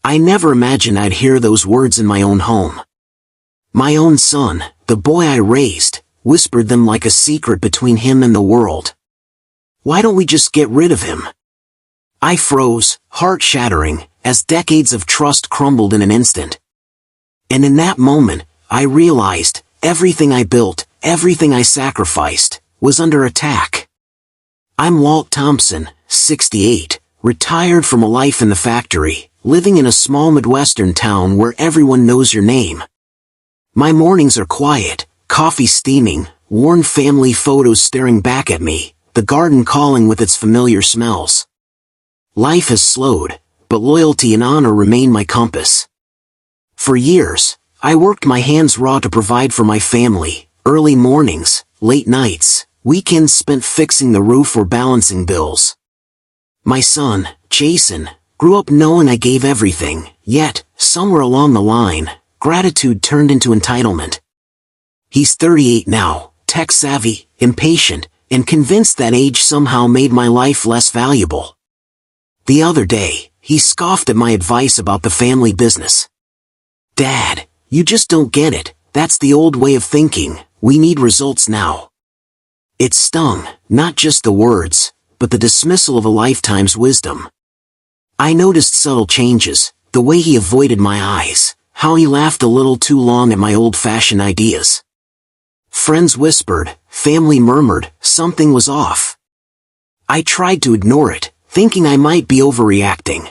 I never imagined I'd hear those words in my own home. My own son, the boy I raised, whispered them like a secret between him and the world. Why don't we just get rid of him? I froze, heart-shattering, as decades of trust crumbled in an instant. And in that moment, I realized, everything I built, everything I sacrificed, was under attack. I'm Walt Thompson, 68, retired from a life in the factory, living in a small Midwestern town where everyone knows your name. My mornings are quiet, coffee steaming, worn family photos staring back at me, the garden calling with its familiar smells. Life has slowed, but loyalty and honor remain my compass. For years, I worked my hands raw to provide for my family, early mornings, late nights, weekends spent fixing the roof or balancing bills. My son, Jason, grew up knowing I gave everything, yet, somewhere along the line, gratitude turned into entitlement. He's 38 now, tech-savvy, impatient, and convinced that age somehow made my life less valuable. The other day, he scoffed at my advice about the family business. "Dad, you just don't get it, that's the old way of thinking, we need results now." It stung, not just the words, but the dismissal of a lifetime's wisdom. I noticed subtle changes, the way he avoided my eyes, how he laughed a little too long at my old-fashioned ideas. Friends whispered, family murmured, something was off. I tried to ignore it, thinking I might be overreacting.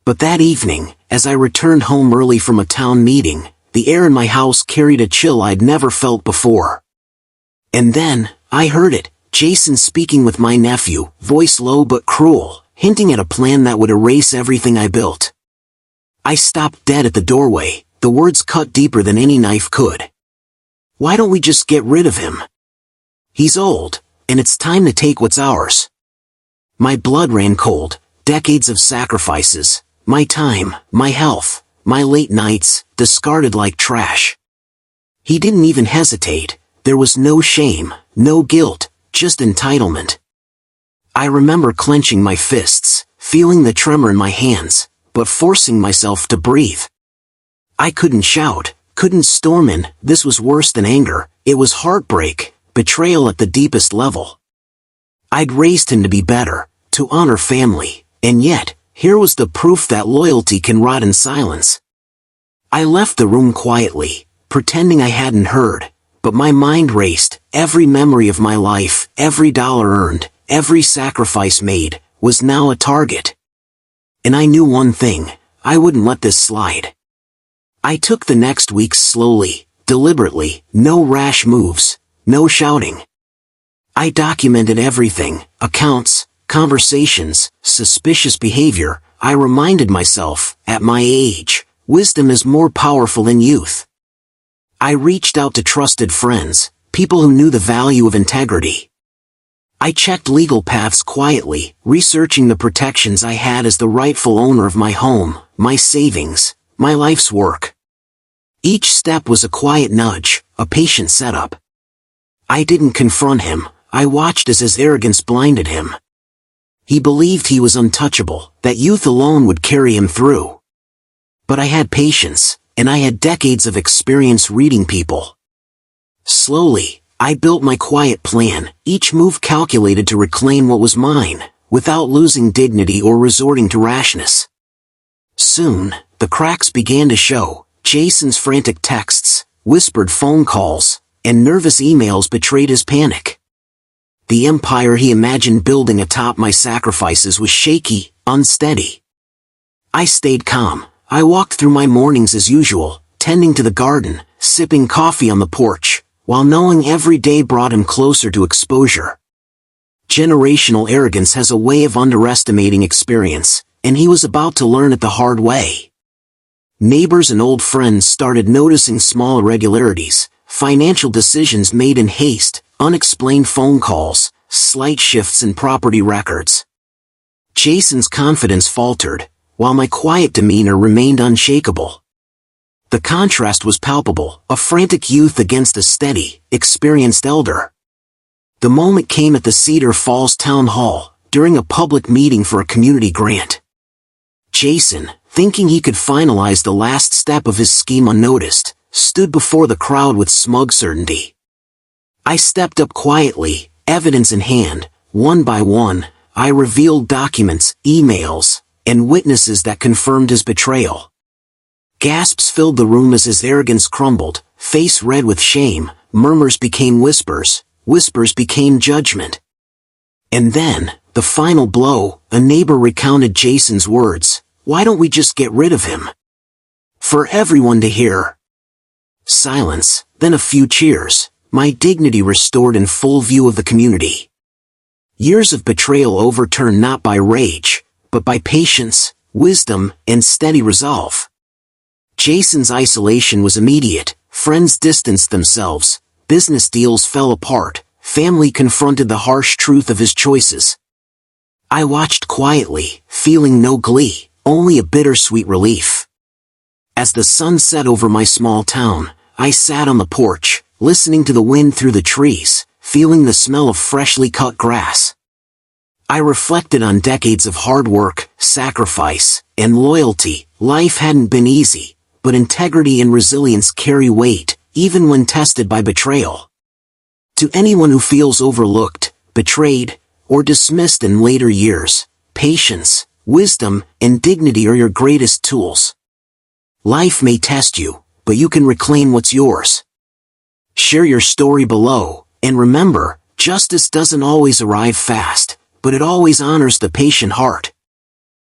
But that evening, as I returned home early from a town meeting, the air in my house carried a chill I'd never felt before. And then, I heard it, Jason speaking with my nephew, voice low but cruel, hinting at a plan that would erase everything I built. I stopped dead at the doorway, the words cut deeper than any knife could. Why don't we just get rid of him? He's old, and it's time to take what's ours. My blood ran cold, decades of sacrifices, my time, my health, my late nights, discarded like trash. He didn't even hesitate, there was no shame, no guilt, just entitlement. I remember clenching my fists, feeling the tremor in my hands, but forcing myself to breathe. I couldn't shout, couldn't storm in, this was worse than anger, it was heartbreak, betrayal at the deepest level. I'd raised him to be better, to honor family, and yet, here was the proof that loyalty can rot in silence. I left the room quietly, pretending I hadn't heard, but my mind raced, every memory of my life, every dollar earned, every sacrifice made, was now a target. And I knew one thing, I wouldn't let this slide. I took the next weeks slowly, deliberately, no rash moves, no shouting. I documented everything, accounts, conversations, suspicious behavior. I reminded myself, at my age, wisdom is more powerful than youth. I reached out to trusted friends, people who knew the value of integrity. I checked legal paths quietly, researching the protections I had as the rightful owner of my home, my savings, my life's work. Each step was a quiet nudge, a patient setup. I didn't confront him, I watched as his arrogance blinded him. He believed he was untouchable, that youth alone would carry him through. But I had patience, and I had decades of experience reading people. Slowly, I built my quiet plan, each move calculated to reclaim what was mine, without losing dignity or resorting to rashness. Soon, the cracks began to show. Jason's frantic texts, whispered phone calls, and nervous emails betrayed his panic. The empire he imagined building atop my sacrifices was shaky, unsteady. I stayed calm. I walked through my mornings as usual, tending to the garden, sipping coffee on the porch, while knowing every day brought him closer to exposure. Generational arrogance has a way of underestimating experience, and he was about to learn it the hard way. Neighbors and old friends started noticing small irregularities, financial decisions made in haste, unexplained phone calls, slight shifts in property records. Jason's confidence faltered, while my quiet demeanor remained unshakable. The contrast was palpable, a frantic youth against a steady, experienced elder. The moment came at the Cedar Falls Town Hall, during a public meeting for a community grant. Jason, thinking he could finalize the last step of his scheme unnoticed, stood before the crowd with smug certainty. I stepped up quietly, evidence in hand. One by one, I revealed documents, emails, and witnesses that confirmed his betrayal. Gasps filled the room as his arrogance crumbled, face red with shame. Murmurs became whispers, whispers became judgment. And then, the final blow, a neighbor recounted Jason's words, "Why don't we just get rid of him?" For everyone to hear. Silence, then a few cheers, my dignity restored in full view of the community. Years of betrayal overturned not by rage, but by patience, wisdom, and steady resolve. Jason's isolation was immediate, friends distanced themselves, business deals fell apart, family confronted the harsh truth of his choices. I watched quietly, feeling no glee, only a bittersweet relief. As the sun set over my small town, I sat on the porch, listening to the wind through the trees, feeling the smell of freshly cut grass. I reflected on decades of hard work, sacrifice, and loyalty. Life hadn't been easy, but integrity and resilience carry weight, even when tested by betrayal. To anyone who feels overlooked, betrayed, or dismissed in later years, patience, wisdom, and dignity are your greatest tools. Life may test you, but you can reclaim what's yours. Share your story below, and remember, justice doesn't always arrive fast, but it always honors the patient heart.